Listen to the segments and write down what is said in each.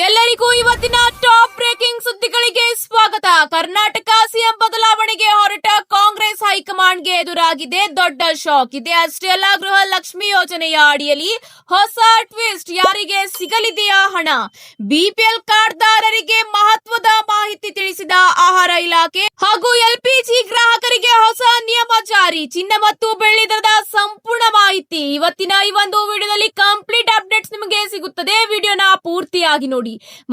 ಎಲ್ಲರಿಗೂ ಇವತ್ತಿನ top breaking ಸುದ್ದಿಗಳಿಗೆ ಸ್ವಾಗತ. ಕರ್ನಾಟಕ ಸಿಎಂ ಬದಲಾವಣೆಗೆ ಹೊರಟ ಕಾಂಗ್ರೆಸ್ ಹೈಕಮಾಂಡ್ಗೆ ಎದುರಾಗಿದೆ ದೊಡ್ಡ ಶಾಕ್. ಇದೆ ಅಷ್ಟೇ ಅಲ್ಲ, ಗೃಹ ಲಕ್ಷ್ಮಿ ಯೋಜನೆಯ ಅಡಿಯಲ್ಲಿ ಹೊಸ ಟ್ವಿಸ್ಟ್. ಯಾರಿಗೆ ಸಿಗಲಿದೆಯಾ ಹಣ? ಬಿಪಿಎಲ್ ಕಾರ್ಡ್ದಾರರಿಗೆ ಮಹತ್ವದ ಮಾಹಿತಿ ತಿಳಿಸಿದ ಆಹಾರ ಇಲಾಖೆ ಹಾಗೂ ಎಲ್ಪಿಜಿ ಗ್ರಾಹಕರಿಗೆ ಹೊಸ ನಿಯಮ ಜಾರಿ. ಚಿನ್ನ ಮತ್ತು ಬೆಳ್ಳಿ ದರದ ಸಂಪೂರ್ಣ ಮಾಹಿತಿ ಇವತ್ತಿನ ಈ ಒಂದು ವಿಡಿಯೋದಲ್ಲಿ ಕಂಪ್ಲೀಟ್ ಅಪ್ಡೇಟ್ಸ್ ನಿಮಗೆ ಸಿಗುತ್ತದೆ. ವಿಡಿಯೋನ ಪೂರ್ತಿಯಾಗಿ ನೋಡಿ.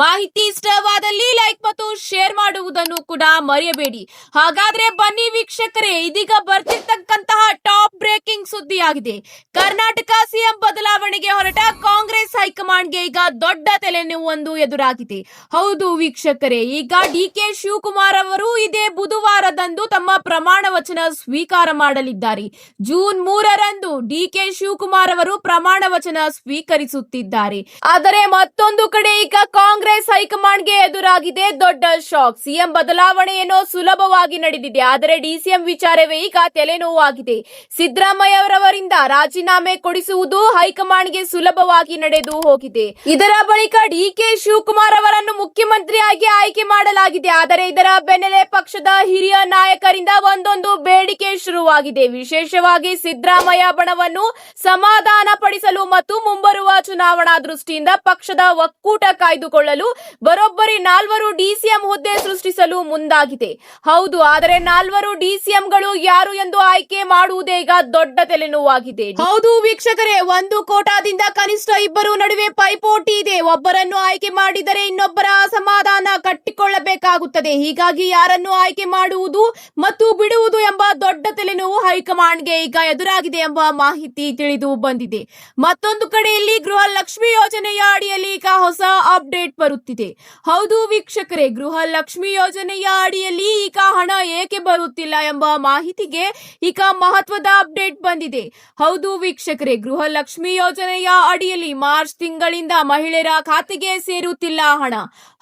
ಮಾಹಿತಿ ಇಷ್ಟವಾದಲ್ಲಿ ಲೈಕ್ ಮತ್ತು ಶೇರ್ ಮಾಡುವುದನ್ನು ಕೂಡ ಮರೆಯಬೇಡಿ. ಹಾಗಾದ್ರೆ ಬನ್ನಿ ವೀಕ್ಷಕರೇ, ಇದೀಗ ಬರ್ತಿರ್ತಕ್ಕಂತಹ ಟಾಪ್ ಬ್ರೇಕಿಂಗ್ ಸುದ್ದಿಯಾಗಿದೆ. ಕರ್ನಾಟಕ ಸಿಎಂ ಬದಲಾವಣೆಗೆ ಹೊರಟ ಕಾಂಗ್ರೆಸ್ ಹೈಕಮಾಂಡ್ಗೆ ಈಗ ದೊಡ್ಡ ತಲೆನೋವೊಂದು ಎದುರಾಗಿದೆ. ಹೌದು ವೀಕ್ಷಕರೇ, ಈಗ ಡಿಕೆ ಶಿವಕುಮಾರ್ ಅವರು ಇದೇ ಬುಧವಾರದಂದು ತಮ್ಮ ಪ್ರಮಾಣ ವಚನ ಸ್ವೀಕಾರ ಮಾಡಲಿದ್ದಾರೆ. ಜೂನ್ 3ರಂದು ಡಿಕೆ ಶಿವಕುಮಾರ್ ಅವರು ಪ್ರಮಾಣ ವಚನ ಸ್ವೀಕರಿಸುತ್ತಿದ್ದಾರೆ. ಆದರೆ ಮತ್ತೊಂದು ಕಡೆ ಈಗ ಕಾಂಗ್ರೆಸ್ ಹೈಕಮಾಂಡ್ಗೆ ಎದುರಾಗಿದೆ ದೊಡ್ಡ ಶಾಕ್. ಸಿಎಂ ಬದಲಾವಣೆ ಏನೋ ಸುಲಭವಾಗಿ ನಡೆದಿದೆ, ಆದರೆ ಡಿಸಿಎಂ ವಿಚಾರವೇ ಈಗ ತಲೆನೋವಾಗಿದೆ. ಸಿದ್ದರಾಮಯ್ಯ ಅವರವರಿಂದ ರಾಜೀನಾಮೆ ಕೊಡಿಸುವುದು ಹೈಕಮಾಂಡ್ಗೆ ಸುಲಭವಾಗಿ ನಡೆದು ಹೋಗಿದೆ. ಇದರ ಬಳಿಕ ಡಿಕೆ ಶಿವಕುಮಾರ್ ಅವರನ್ನು ಮುಖ್ಯಮಂತ್ರಿಯಾಗಿ ಆಯ್ಕೆ ಮಾಡಲಾಗಿದೆ. ಆದರೆ ಇದರ ಬೆನ್ನಲ್ಲೇ ಪಕ್ಷದ ಹಿರಿಯ ನಾಯಕರಿಂದ ಒಂದೊಂದು ಬೇಡಿಕೆ ಶುರುವಾಗಿದೆ. ವಿಶೇಷವಾಗಿ ಸಿದ್ದರಾಮಯ್ಯ ಬಣವನ್ನು ಸಮಾಧಾನ ಪಡಿಸಲು ಮತ್ತು ಮುಂಬರುವ ಚುನಾವಣಾ ದೃಷ್ಟಿಯಿಂದ ಪಕ್ಷದ ಒಕ್ಕೂಟ ಕಾಯ್ದುಕೊಳ್ಳಲು ಬರೋಬ್ಬರಿ 4 ಡಿಸಿಎಂ ಹುದ್ದೆ ಸೃಷ್ಟಿಸಲು ಮುಂದಾಗಿದೆ. ಹೌದು, ಆದರೆ 4 ಡಿಸಿಎಂಗಳು ಯಾರು ಎಂದು ಆಯ್ಕೆ ಮಾಡುವುದೇ ಈಗ ದೊಡ್ಡ ತಲೆನೋವಾಗಿದೆ. ಹೌದು ವೀಕ್ಷಕರೇ, ಒಂದು ಕೋಟಾದಿಂದ ಕನಿಷ್ಠ 2 ನಡುವೆ ಪೈಪೋಟಿ ಇದೆ. ಒಬ್ಬರನ್ನು ಆಯ್ಕೆ ಮಾಡಿದರೆ ಇನ್ನೊಬ್ಬರ ಅಸಮಾಧಾನ ಕಟ್ಟಿಕೊಳ್ಳಬೇಕಾಗುತ್ತದೆ. ಹೀಗಾಗಿ ಯಾರನ್ನು ಆಯ್ಕೆ ಮಾಡುವುದು ಮತ್ತು ಬಿಡುವುದು ಎಂಬ ದೊಡ್ಡ ತಲೆನೋವು ಹೈಕಮಾಂಡ್ಗೆ ಈಗ ಎದುರಾಗಿದೆ ಎಂಬ ಮಾಹಿತಿ ತಿಳಿದು ಬಂದಿದೆ. ಮತ್ತೊಂದು ಕಡೆಯಲ್ಲಿ ಗೃಹ ಲಕ್ಷ್ಮಿ ಯೋಜನೆಯ ಅಡಿಯಲ್ಲಿ ಈಗ ಹೊಸ ಅಪ್ಡೇಟ್ ಬರುತ್ತಿದೆ. ಹೌದು ವೀಕ್ಷಕರೇ, ಗೃಹ ಲಕ್ಷ್ಮಿ ಯೋಜನೆಯ ಅಡಿಯಲ್ಲಿ ಈಗ ಹಣ ಏಕೆ ಬರುತ್ತಿಲ್ಲ ಎಂಬ ಮಾಹಿತಿಗೆ ಈಗ ಮಹತ್ವದ ಅಪ್ಡೇಟ್ ಬಂದಿದೆ. ಹೌದು ವೀಕ್ಷಕರೇ, ಗೃಹ ಲಕ್ಷ್ಮಿ ಯೋಜನೆಯ ಅಡಿಯಲ್ಲಿ ಮಾರ್ಚ್ ತಿಂಗಳಿಂದ ಮಹಿಳೆಯರ ಖಾತೆಗೆ ಸೇರುತ್ತಿಲ್ಲ ಹಣ.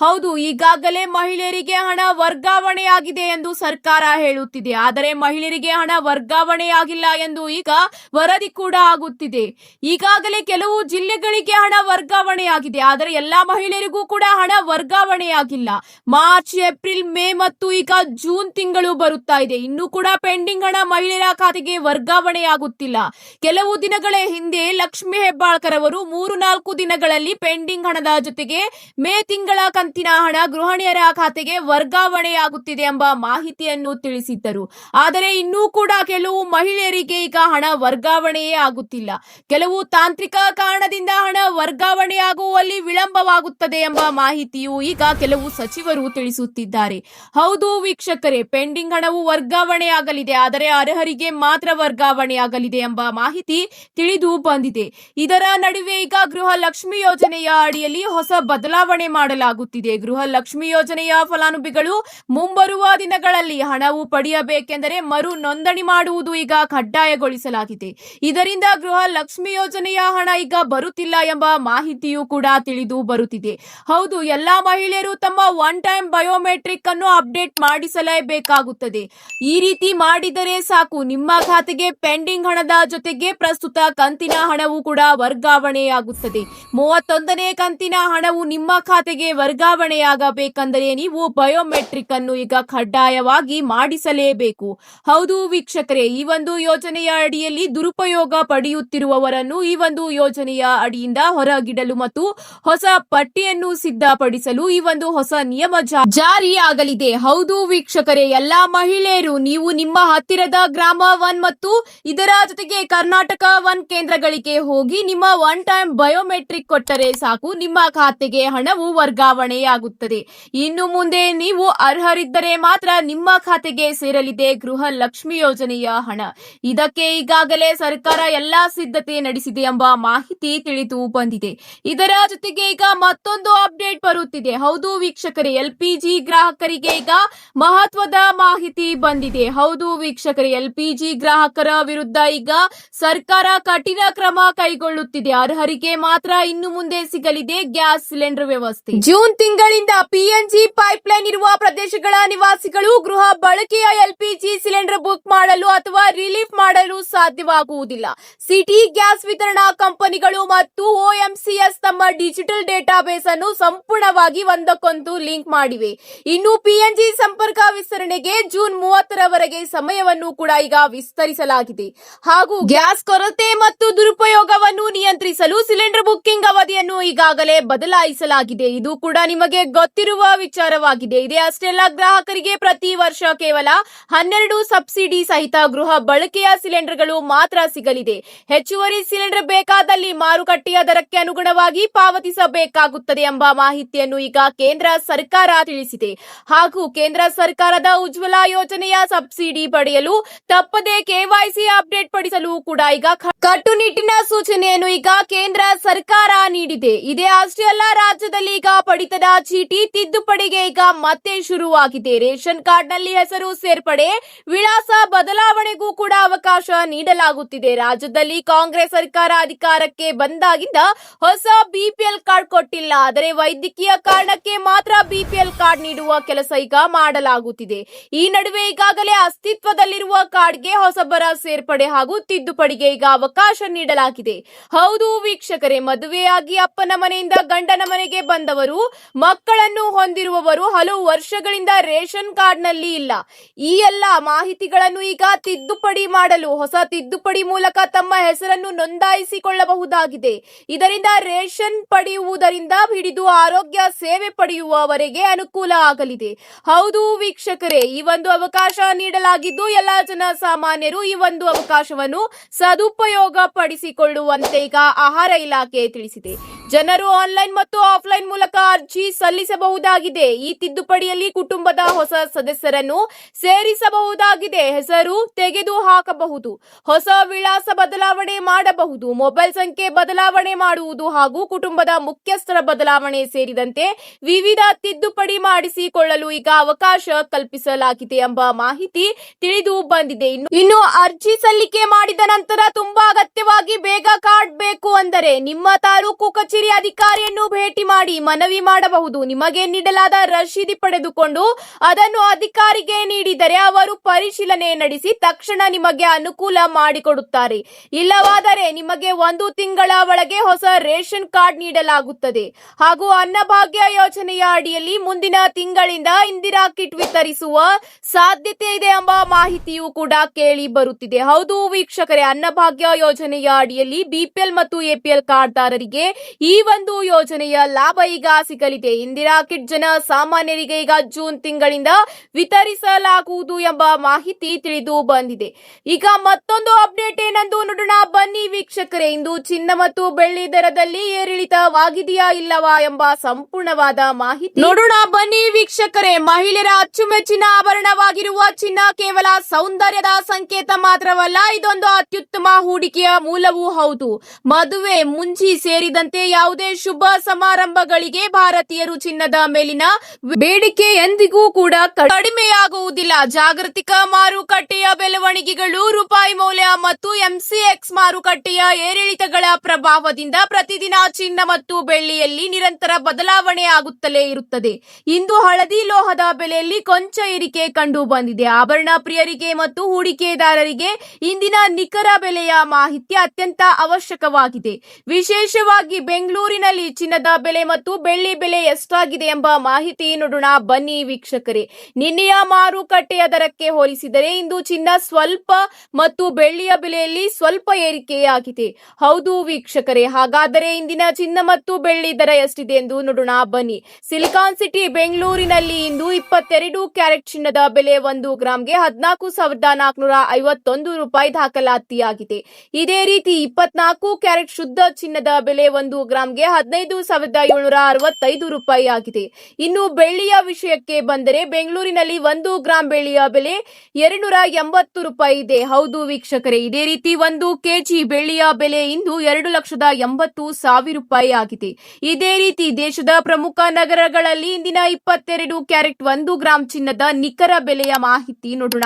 ಹೌದು, ಈಗಾಗಲೇ ಮಹಿಳೆಯರಿಗೆ ಹಣ ವರ್ಗಾವಣೆಯಾಗಿದೆ ಎಂದು ಸರ್ಕಾರ ಹೇಳುತ್ತಿದೆ. ಆದರೆ ಮಹಿಳೆಯರಿಗೆ ಹಣ ವರ್ಗಾವಣೆಯಾಗಿಲ್ಲ ಎಂದು ಈಗ ವರದಿ ಕೂಡ ಆಗುತ್ತಿದೆ. ಈಗಾಗಲೇ ಕೆಲವು ಜಿಲ್ಲೆಗಳಿಗೆ ಹಣ ವರ್ಗಾವಣೆಯಾಗಿದೆ, ಆದರೆ ಎಲ್ಲಾ ಮಹಿಳೆಯರಿಗೂ ಕೂಡ ಹಣ ವರ್ಗಾವಣೆಯಾಗಿಲ್ಲ. ಮಾರ್ಚ್, ಏಪ್ರಿಲ್, ಮೇ ಮತ್ತು ಈಗ ಜೂನ್ ತಿಂಗಳು ಬರುತ್ತಾ ಇದೆ. ಇನ್ನೂ ಕೂಡ ಪೆಂಡಿಂಗ್ ಹಣ ಮಹಿಳೆಯರ ಖಾತೆಗೆ ವರ್ಗಾವಣೆಯಾಗುತ್ತಿಲ್ಲ. ಕೆಲವು ದಿನಗಳ ಹಿಂದೆ ಲಕ್ಷ್ಮಿ ಹೆಬ್ಬಾಳ್ಕರ್ ಅವರು 3-4 ದಿನಗಳಲ್ಲಿ ಪೆಂಡಿಂಗ್ ಹಣದ ಜೊತೆಗೆ ಮೇ ತಿಂಗಳ ಕಂತಿನ ಹಣ ಗೃಹಿಣಿಯರ ಖಾತೆಗೆ ವರ್ಗಾವಣೆಯಾಗುತ್ತಿದೆ ಎಂಬ ಮಾಹಿತಿಯನ್ನು ತಿಳಿಸಿದ್ದರು. ಆದರೆ ಇನ್ನೂ ಕೂಡ ಕೆಲವು ಮಹಿಳೆಯರಿಗೆ ಈಗ ಹಣ ವರ್ಗಾವಣೆಯೇ ಆಗುತ್ತಿಲ್ಲ. ಕೆಲವು ತಾಂತ್ರಿಕ ಕಾರಣದಿಂದ ಹಣ ವರ್ಗಾವಣೆಯಾಗುವಲ್ಲಿ ವಿಳಂಬವಾಗುತ್ತದೆ ಎಂಬ ಮಾಹಿತಿಯು ಈಗ ಕೆಲವು ಸಚಿವರು ತಿಳಿಸುತ್ತಿದ್ದಾರೆ. ಹೌದು ವೀಕ್ಷಕರೇ, ಪೆಂಡಿಂಗ್ ಹಣವು ವರ್ಗಾವಣೆಯಾಗಲಿದೆ, ಆದರೆ ಅರ್ಹರಿಗೆ ಮಾತ್ರ ವರ್ಗಾವಣೆಯಾಗಲಿದೆ ಎಂಬ ಮಾಹಿತಿ ತಿಳಿದು ಬಂದಿದೆ. ಇದರ ನಡುವೆ ಈಗ ಗೃಹ ಲಕ್ಷ್ಮಿ ಯೋಜನೆಯ ಅಡಿಯಲ್ಲಿ ಹೊಸ ಬದಲಾವಣೆ ಮಾಡಲಾಗುತ್ತಿದೆ. ಗೃಹ ಲಕ್ಷ್ಮಿ ಯೋಜನೆಯ ಫಲಾನುಭವಿಗಳು ಮುಂಬರುವ ದಿನಗಳಲ್ಲಿ ಹಣವು ಪಡೆಯಬೇಕೆಂದರೆ ಮರು ನೋಂದಣಿ ಮಾಡುವುದು ಈಗ ಕಡ್ಡಾಯಗೊಳಿಸಲಾಗಿದೆ. ಇದರಿಂದ ಗೃಹ ಲಕ್ಷ್ಮಿ ಯೋಜನೆಯ ಹಣ ಈಗ ಬರುತ್ತಿಲ್ಲ ಎಂಬ ಮಾಹಿತಿಯು ಕೂಡ ತಿಳಿದು ಬರುತ್ತಿದೆ. ಹೌದು, ಎಲ್ಲಾ ಮಹಿಳೆಯರು ತಮ್ಮ ಒನ್ ಟೈಮ್ ಬಯೋಮೆಟ್ರಿಕ್ ಅನ್ನು ಅಪ್ಡೇಟ್ ಮಾಡಿಸಲೇಬೇಕಾಗುತ್ತದೆ. ಈ ರೀತಿ ಮಾಡಿದರೆ ಸಾಕು, ನಿಮ್ಮ ಖಾತೆಗೆ ಪೆಂಡಿಂಗ್ ಹಣದ ಜೊತೆಗೆ ಪ್ರಸ್ತುತ ಕಂತಿನ ಹಣವು ಕೂಡ ವರ್ಗಾವಣೆಯಾಗುತ್ತದೆ. 31ನೇ ಕಂತಿನ ಹಣವು ನಿಮ್ಮ ಖಾತೆಗೆ ವರ್ಗಾವಣೆಯಾಗಬೇಕೆಂದರೆ ನೀವು ಬಯೋಮೆಟ್ರಿಕ್ ಅನ್ನು ಈಗ ಕಡ್ಡಾಯವಾಗಿ ಮಾಡಿಸಲೇಬೇಕು. ಹೌದು ವೀಕ್ಷಕರೇ, ಈ ಒಂದು ಯೋಜನೆಯ ಅಡಿಯಲ್ಲಿ ದುರುಪಯೋಗ ಪಡೆಯುತ್ತಿರುವವರನ್ನು ಈ ಒಂದು ಯೋಜನೆಯ ಅಡಿಯಿಂದ ಹೊರಗಿಡಲು ಮತ್ತು ಹೊಸ ಪಟ್ಟಿಯನ್ನು ಸಿದ್ಧಪಡಿಸಲು ಈ ಒಂದು ಹೊಸ ನಿಯಮ ಜಾರಿಯಾಗಲಿದೆ. ಹೌದು ವೀಕ್ಷಕರೇ, ಎಲ್ಲಾ ಮಹಿಳೆಯರು ನೀವು ನಿಮ್ಮ ಹತ್ತಿರದ ಗ್ರಾಮ 1 ಮತ್ತು ಇದರ ಜೊತೆಗೆ ಕರ್ನಾಟಕ 1 ಕೇಂದ್ರಗಳಿಗೆ ಹೋಗಿ ನಿಮ್ಮ ಒನ್ ಟೈಮ್ ಬಯೋಮೆಟ್ರಿಕ್ ಕೊಟ್ಟರೆ ಸಾಕು, ನಿಮ್ಮ ಖಾತೆಗೆ ಹಣವು ವರ್ಗಾವಣೆಯಾಗುತ್ತದೆ. ಇನ್ನು ಮುಂದೆ ನೀವು ಅರ್ಹರಿದ್ದರೆ ಮಾತ್ರ ನಿಮ್ಮ ಖಾತೆಗೆ ಸೇರಲಿದೆ ಗೃಹ ಲಕ್ಷ್ಮಿ ಯೋಜನೆಯ ಹಣ. ಇದಕ್ಕೆ ಈಗಾಗಲೇ ಸರ್ಕಾರ ಎಲ್ಲಾ ಸಿದ್ಧತೆ ನಡೆಸಿದೆ ಎಂಬ ಮಾಹಿತಿ ತಿಳಿದು ಬಂದಿದೆ. ಇದರ ಜೊತೆಗೆ ಈಗ ಮತ್ತೊಂದು ಅಪ್ಡೇಟ್ ಬರುತ್ತಿದೆ. ಹೌದು ವೀಕ್ಷಕರೇ, ಎಲ್ಪಿಜಿ ಗ್ರಾಹಕರಿಗೆ ಈಗ ಮಹತ್ವದ ಮಾಹಿತಿ ಬಂದಿದೆ. ಹೌದು ವೀಕ್ಷಕರೇ, ಎಲ್ಪಿಜಿ ಗ್ರಾಹಕರ ವಿರುದ್ಧ ಈಗ ಸರ್ಕಾರ ಕಠಿಣ ಕ್ರಮ ಕೈಗೊಳ್ಳುತ್ತಿದೆ. ಅರ್ಹರಿಗೆ ಮಾತ್ರ ಇನ್ನು ಮುಂದೆ ಸಿಗಲಿದೆ ಗ್ಯಾಸ್ ಸಿಲಿಂಡರ್ ವ್ಯವಸ್ಥೆ. ಜೂನ್ ತಿಂಗಳಿಂದ ಪಿಎನ್ಜಿ ಪೈಪ್ಲೈನ್ ಇರುವ ಪ್ರದೇಶಗಳ ನಿವಾಸಿಗಳು ಗೃಹ ಬಳಕೆಯ ಎಲ್ಪಿಜಿ ಸಿಲಿಂಡರ್ ಬುಕ್ ಮಾಡಲು ಅಥವಾ ರಿಲೀಫ್ ಮಾಡಲು ಸಾಧ್ಯವಾಗುವುದಿಲ್ಲ. ಸಿಟಿ ಗ್ಯಾಸ್ ವಿತರಣಾ ಕಂಪನಿಗಳು ಮತ್ತು OMCS ತಮ್ಮ ಡಿಜಿಟಲ್ ಡೇಟಾ ಡೇಟಾಬೇಸ್ ಅನ್ನು ಸಂಪೂರ್ಣವಾಗಿ ಒಂದಕ್ಕೊಂದು ಲಿಂಕ್ ಮಾಡಿವೆ. ಇನ್ನು PNG ಸಂಪರ್ಕ ವಿಸ್ತರಣೆಗೆ ಜೂನ್ 30ರವರೆಗೆ ಸಮಯವನ್ನು ಕೂಡ ಈಗ ವಿಸ್ತರಿಸಲಾಗಿದೆ. ಹಾಗೂ ಗ್ಯಾಸ್ ಕೊರತೆ ಮತ್ತು ದುರುಪಯೋಗವನ್ನು ನಿಯಂತ್ರಿಸಲು ಸಿಲಿಂಡರ್ ಬುಕ್ಕಿಂಗ್ ಅವಧಿಯನ್ನು ಈಗಾಗಲೇ ಬದಲಾಯಿಸಲಾಗಿದೆ. ಇದು ಕೂಡ ನಿಮಗೆ ಗೊತ್ತಿರುವ ವಿಚಾರವಾಗಿದೆ. ಇದೇ ಅಷ್ಟೆಲ್ಲ ಗ್ರಾಹಕರಿಗೆ ಪ್ರತಿ ವರ್ಷ ಕೇವಲ 12 ಸಬ್ಸಿಡಿ ಸಹಿತ ಗೃಹ ಬಳಕೆಯ ಸಿಲಿಂಡರ್ಗಳು ಮಾತ್ರ ಸಿಗಲಿದೆ. ಹೆಚ್ಚುವರಿ ಸಿಲಿಂಡರ್ ಬೇಕಾದಲ್ಲಿ ಮಾರುಕಟ್ಟೆಯ ದರಕ್ಕೆ ಅನುಗುಣವಾಗಿ ಪಾವತಿಸಬೇಕಾಗುತ್ತದೆ ಎಂಬ ಮಾಹಿತಿಯನ್ನು ಈಗ ಕೇಂದ್ರ ಸರ್ಕಾರ ತಿಳಿಸಿದೆ. ಹಾಗೂ ಕೇಂದ್ರ ಸರ್ಕಾರದ ಉಜ್ವಲ ಯೋಜನೆಯ ಸಬ್ಸಿಡಿ ಪಡೆಯಲು ತಪ್ಪದೆ KYC ಅಪ್ಡೇಟ್ ಪಡಿಸಲು ಕೂಡ ಈಗ ಕಟ್ಟುನಿಟ್ಟಿನ ಸೂಚನೆಯನ್ನು ಈಗ ಕೇಂದ್ರ ಸರ್ಕಾರ ನೀಡಿದೆ. ಇದೇ ಅಷ್ಟೇ ಅಲ್ಲ, ರಾಜ್ಯದಲ್ಲಿ ಈಗ ಪಡಿತದ ಚೀಟಿ ತಿದ್ದುಪಡಿಗೆ ಈಗ ಮತ್ತೆ ಶುರುವಾಗಿದೆ. ರೇಷನ್ ಕಾರ್ಡ್ನಲ್ಲಿ ಹೆಸರು ಸೇರ್ಪಡೆ, ವಿಳಾಸ ಬದಲಾವಣೆಗೂ ಕೂಡ ಅವಕಾಶ ನೀಡಲಾಗುತ್ತಿದೆ. ರಾಜ್ಯದಲ್ಲಿ ಕಾಂಗ್ರೆಸ್ ಸರ್ಕಾರ ಅಧಿಕಾರಕ್ಕೆ ಬಂದಾಗಿಂದ ಹೊಸ BPL ಕಾರ್ಡ್ ಕೊಟ್ಟಿಲ್ಲ. ಆದರೆ ವೈದ್ಯಕೀಯ ಕಾರಣಕ್ಕೆ ಮಾತ್ರ BPL ಕಾರ್ಡ್ ನೀಡುವ ಕೆಲಸ ಈಗ ಮಾಡಲಾಗುತ್ತಿದೆ. ಈ ನಡುವೆ ಈಗಾಗಲೇ ಅಸ್ತಿತ್ವದಲ್ಲಿರುವ ಕಾರ್ಡ್ಗೆ ಹೊಸಬರ ಸೇರ್ಪಡೆ ಹಾಗೂ ತಿದ್ದುಪಡಿಗೆ ಈಗ ಅವಕಾಶ ನೀಡಲಾಗಿದೆ. ಹೌದು ವೀಕ್ಷಕರೇ, ಮದುವೆಯಾಗಿ ಅಪ್ಪನ ಮನೆಯಿಂದ ಗಂಡನ ಮನೆಗೆ ಬಂದವರು, ಮಕ್ಕಳನ್ನು ಹೊಂದಿರುವವರು ಹಲವು ವರ್ಷಗಳಿಂದ ರೇಷನ್ ಕಾರ್ಡ್ನಲ್ಲಿ ಇಲ್ಲ. ಈ ಎಲ್ಲ ಮಾಹಿತಿಗಳನ್ನು ಈಗ ತಿದ್ದುಪಡಿ ಮಾಡಲು ಹೊಸ ತಿದ್ದುಪಡಿ ಮೂಲಕ ತಮ್ಮ ಹೆಸರನ್ನು ನೋಂದಾಯಿಸಿಕೊಳ್ಳಬಹುದಾಗಿದೆ. ಇದರಿಂದ ರೇಷನ್ ಪಡೆಯುವುದರಿಂದ ಹಿಡಿದು ಆರೋಗ್ಯ ಸೇವೆ ಪಡೆಯುವವರೆಗೆ ಅನುಕೂಲ ಆಗಲಿದೆ. ಹೌದು ವೀಕ್ಷಕರೇ, ಈ ಒಂದು ಅವಕಾಶ ನೀಡಲಾಗಿದ್ದು ಎಲ್ಲ ಜನ ಸಾಮಾನ್ಯರು ಈ ಒಂದು ಅವಕಾಶವನ್ನು ಸದುಪಯೋಗ ಪಡಿಸಿಕೊಳ್ಳುವಂತೆ ಈಗ ಆಹಾರ ಇಲಾಖೆ ತಿಳಿಸಿದೆ. ಜನರು ಆನ್ಲೈನ್ ಮತ್ತು ಆಫ್ಲೈನ್ ಮೂಲಕ ಅರ್ಜಿ ಸಲ್ಲಿಸಬಹುದಾಗಿದೆ. ಈ ತಿದ್ದುಪಡಿಯಲ್ಲಿ ಕುಟುಂಬದ ಹೊಸ ಸದಸ್ಯರನ್ನು ಸೇರಿಸಬಹುದಾಗಿದೆ. ಹೆಸರು ತೆಗೆದು ಹಾಕಬಹುದು, ಹೊಸ ವಿಳಾಸ ಬದಲಾವಣೆ ಮಾಡಬಹುದು, ಮೊಬೈಲ್ ಸಂಖ್ಯೆ ಬದಲಾವಣೆ ಮಾಡುವುದು ಹಾಗೂ ಕುಟುಂಬದ ಮುಖ್ಯಸ್ಥರ ಬದಲಾವಣೆ ಸೇರಿದಂತೆ ವಿವಿಧ ತಿದ್ದುಪಡಿ ಮಾಡಿಸಿಕೊಳ್ಳಲು ಈಗ ಅವಕಾಶ ಕಲ್ಪಿಸಲಾಗಿದೆ ಎಂಬ ಮಾಹಿತಿ ತಿಳಿದು ಬಂದಿದೆ. ಇನ್ನು ಅರ್ಜಿ ಸಲ್ಲಿಕೆ ಮಾಡಿದ ನಂತರ ತುಂಬಾ ಅಗತ್ಯವಾಗಿ ಬೇಗ ಕಾರ್ಡ್ ಬೇಕು ಅಂದರೆ ನಿಮ್ಮ ತಾಲೂಕು ಕಚೇರಿ ಅಧಿಕಾರಿಯನ್ನು ಭೇಟಿ ಮಾಡಿ ಮನವಿ ಮಾಡಬಹುದು. ನಿಮಗೆ ನೀಡಲಾದ ರಶೀದಿ ಪಡೆದುಕೊಂಡು ಅದನ್ನು ಅಧಿಕಾರಿಗೆ ನೀಡಿದರೆ ಅವರು ಪರಿಶೀಲನೆ ನಡೆಸಿ ತಕ್ಷಣ ನಿಮಗೆ ಅನುಕೂಲ ಮಾಡಿಕೊಡುತ್ತಾರೆ. ಇಲ್ಲವಾದರೆ ನಿಮಗೆ 1 ತಿಂಗಳ ಒಳಗೆ ಹೊಸ ರೇಷನ್ ಕಾರ್ಡ್ ನೀಡಲಾಗುತ್ತದೆ. ಹಾಗೂ ಅನ್ನಭಾಗ್ಯ ಯೋಜನೆಯ ಅಡಿಯಲ್ಲಿ ಮುಂದಿನ ತಿಂಗಳಿಂದ ಇಂದಿರಾ ಕಿಟ್ ವಿತರಿಸುವ ಸಾಧ್ಯತೆ ಇದೆ ಎಂಬ ಮಾಹಿತಿಯೂ ಕೂಡ ಕೇಳಿ ಬರುತ್ತಿದೆ. ಹೌದು ವೀಕ್ಷಕರೇ, ಅನ್ನಭಾಗ್ಯ ಯೋಜನೆಯ ಅಡಿಯಲ್ಲಿ BPL ಮತ್ತು APL ಕಾರ್ಡ್ದಾರರಿಗೆ ಈ ಒಂದು ಯೋಜನೆಯ ಲಾಭ ಈಗ ಸಿಗಲಿದೆ. ಇಂದಿರಾ ಕಿಟ್ ಜನ ಸಾಮಾನ್ಯರಿಗೆ ಈಗ ಜೂನ್ ತಿಂಗಳಿಂದ ವಿತರಿಸಲಾಗುವುದು ಎಂಬ ಮಾಹಿತಿ ತಿಳಿದು ಬಂದಿದೆ. ಈಗ ಮತ್ತೊಂದು ಅಪ್ಡೇಟ್ ಏನೆಂದು ನೋಡೋಣ ಬನ್ನಿ ವೀಕ್ಷಕರೇ. ಇಂದು ಚಿನ್ನ ಮತ್ತು ಬೆಳ್ಳಿ ದರದಲ್ಲಿ ಏರಿಳಿತವಾಗಿದೆಯಾ ಇಲ್ಲವಾ ಎಂಬ ಸಂಪೂರ್ಣವಾದ ಮಾಹಿತಿ ನೋಡೋಣ ಬನ್ನಿ ವೀಕ್ಷಕರೇ. ಮಹಿಳೆಯರ ಅಚ್ಚುಮೆಚ್ಚಿನ ಆಭರಣವಾಗಿರುವ ಚಿನ್ನ ಕೇವಲ ಸೌಂದರ್ಯದ ಸಂಕೇತ ಮಾತ್ರವಲ್ಲ, ಇದೊಂದು ಅತ್ಯುತ್ತಮ ಹೂಡಿಕೆಯ ಮೂಲವೂ ಹೌದು. ಮದುವೆ, ಮುಂಜಿ ಸೇರಿದಂತೆ ಯಾವುದೇ ಶುಭ ಸಮಾರಂಭಗಳಿಗೆ ಭಾರತೀಯರು ಚಿನ್ನದ ಮೇಲಿನ ಬೇಡಿಕೆ ಎಂದಿಗೂ ಕೂಡ ಕಡಿಮೆಯಾಗುವುದಿಲ್ಲ. ಜಾಗತಿಕ ಮಾರುಕಟ್ಟೆಯ ಬೆಳವಣಿಗೆಗಳು, ರೂಪಾಯಿ ಮೌಲ್ಯ ಮತ್ತು MCX ಮಾರುಕಟ್ಟೆಯ ಏರಿಳಿತಗಳ ಪ್ರಭಾವದಿಂದ ಪ್ರತಿದಿನ ಚಿನ್ನ ಮತ್ತು ಬೆಳ್ಳಿಯಲ್ಲಿ ನಿರಂತರ ಬದಲಾವಣೆ ಆಗುತ್ತಲೇ ಇರುತ್ತದೆ. ಇಂದು ಹಳದಿ ಲೋಹದ ಬೆಲೆಯಲ್ಲಿ ಕೊಂಚ ಏರಿಕೆ ಕಂಡು ಬಂದಿದೆ. ಆಭರಣ ಪ್ರಿಯರಿಗೆ ಮತ್ತು ಹೂಡಿಕೆದಾರರಿಗೆ ಇಂದಿನ ನಿಖರ ಬೆಲೆಯ ಮಾಹಿತಿ ಅತ್ಯಂತ ಅವಶ್ಯಕವಾಗಿದೆ. ವಿಶೇಷವಾಗಿ ಬೆಂಗಳೂರಿನಲ್ಲಿ ಚಿನ್ನದ ಬೆಲೆ ಮತ್ತು ಬೆಳ್ಳಿ ಬೆಲೆ ಎಷ್ಟಾಗಿದೆ ಎಂಬ ಮಾಹಿತಿ ನೋಡೋಣ ಬನ್ನಿ ವೀಕ್ಷಕರೇ. ನಿನ್ನೆಯ ಮಾರುಕಟ್ಟೆಯ ದರಕ್ಕೆ ಹೋಲಿಸಿದರೆ ಇಂದು ಚಿನ್ನ ಸ್ವಲ್ಪ ಮತ್ತು ಬೆಳ್ಳಿಯ ಬೆಲೆಯಲ್ಲಿ ಸ್ವಲ್ಪ ಏರಿಕೆಯಾಗಿದೆ. ಹೌದು ವೀಕ್ಷಕರೇ, ಹಾಗಾದರೆ ಇಂದಿನ ಚಿನ್ನ ಮತ್ತು ಬೆಳ್ಳಿ ದರ ಎಷ್ಟಿದೆ ಎಂದು ನೋಡೋಣ ಬನ್ನಿ. ಸಿಲಿಕಾನ್ ಸಿಟಿ ಬೆಂಗಳೂರಿನಲ್ಲಿ ಇಂದು 22 ಕ್ಯಾರೆಟ್ ಚಿನ್ನದ ಬೆಲೆ 1 ಗ್ರಾಂಗೆ 14,451 ರೂಪಾಯಿ ದಾಖಲಾತಿಯಾಗಿದೆ. ಇದೇ ರೀತಿ 24 ಕ್ಯಾರೆಟ್ ಶುದ್ಧ ಚಿನ್ನದ ಬೆಲೆ 1 ಗ್ರಾಂಗೆ 15,765 ರೂಪಾಯಿ ಆಗಿದೆ. ಇನ್ನು ಬೆಳ್ಳಿಯ ವಿಷಯಕ್ಕೆ ಬಂದರೆ ಬೆಂಗಳೂರಿನಲ್ಲಿ 1 ಗ್ರಾಂ ಬೆಳ್ಳಿಯ ಬೆಲೆ 280 ರೂಪಾಯಿ ಇದೆ. ಹೌದು ವೀಕ್ಷಕರೇ, ಇದೇ ರೀತಿ 1 ಕೆಜಿ ಬೆಳ್ಳಿಯ ಬೆಲೆ ಇಂದು 2,80,000 ರೂಪಾಯಿ ಆಗಿದೆ. ಇದೇ ರೀತಿ ದೇಶದ ಪ್ರಮುಖ ನಗರಗಳಲ್ಲಿ ಇಂದಿನ 22 ಕ್ಯಾರೆಟ್ 1 ಗ್ರಾಂ ಚಿನ್ನದ ನಿಖರ ಬೆಲೆಯ ಮಾಹಿತಿ ನೋಡೋಣ.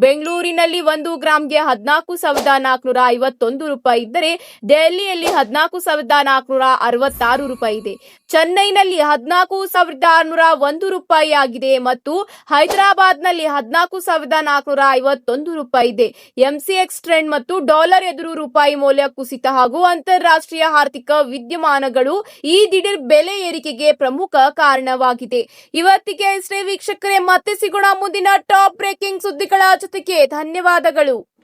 ಬೆಂಗಳೂರಿನಲ್ಲಿ 1 ಗ್ರಾಂಗೆ 14,451 ರೂಪಾಯಿ ಇದ್ದರೆ ದೆಹಲಿಯಲ್ಲಿ 14,466 ರೂಪಾಯಿ ಇದೆ. ಚೆನ್ನೈನಲ್ಲಿ 14,601 ರೂಪಾಯಿ ಆಗಿದೆ ಮತ್ತು ಹೈದರಾಬಾದ್ನಲ್ಲಿ 14,451 ರೂಪಾಯಿ ಇದೆ. ಎಂಸಿಎಕ್ಸ್ ಟ್ರೆಂಡ್ ಮತ್ತು ಡಾಲರ್ ಎದುರು ರೂಪಾಯಿ ಮೌಲ್ಯ ಕುಸಿತ ಹಾಗೂ ಅಂತಾರಾಷ್ಟ್ರೀಯ ಆರ್ಥಿಕ ವಿದ್ಯಮಾನಗಳು ಈ ದಿಢೀರ್ ಬೆಲೆ ಏರಿಕೆಗೆ ಪ್ರಮುಖ ಕಾರಣವಾಗಿದೆ. ಇವತ್ತಿಗೆ ಇಷ್ಟೇ ವೀಕ್ಷಕರೇ, ಮತ್ತೆ ಸಿಗೋಣ ಮುಂದಿನ ಟಾಪ್ ಬ್ರೇಕಿಂಗ್ ಸುದ್ದಿಗಳ ಜೊತೆಗೆ. ಧನ್ಯವಾದಗಳು.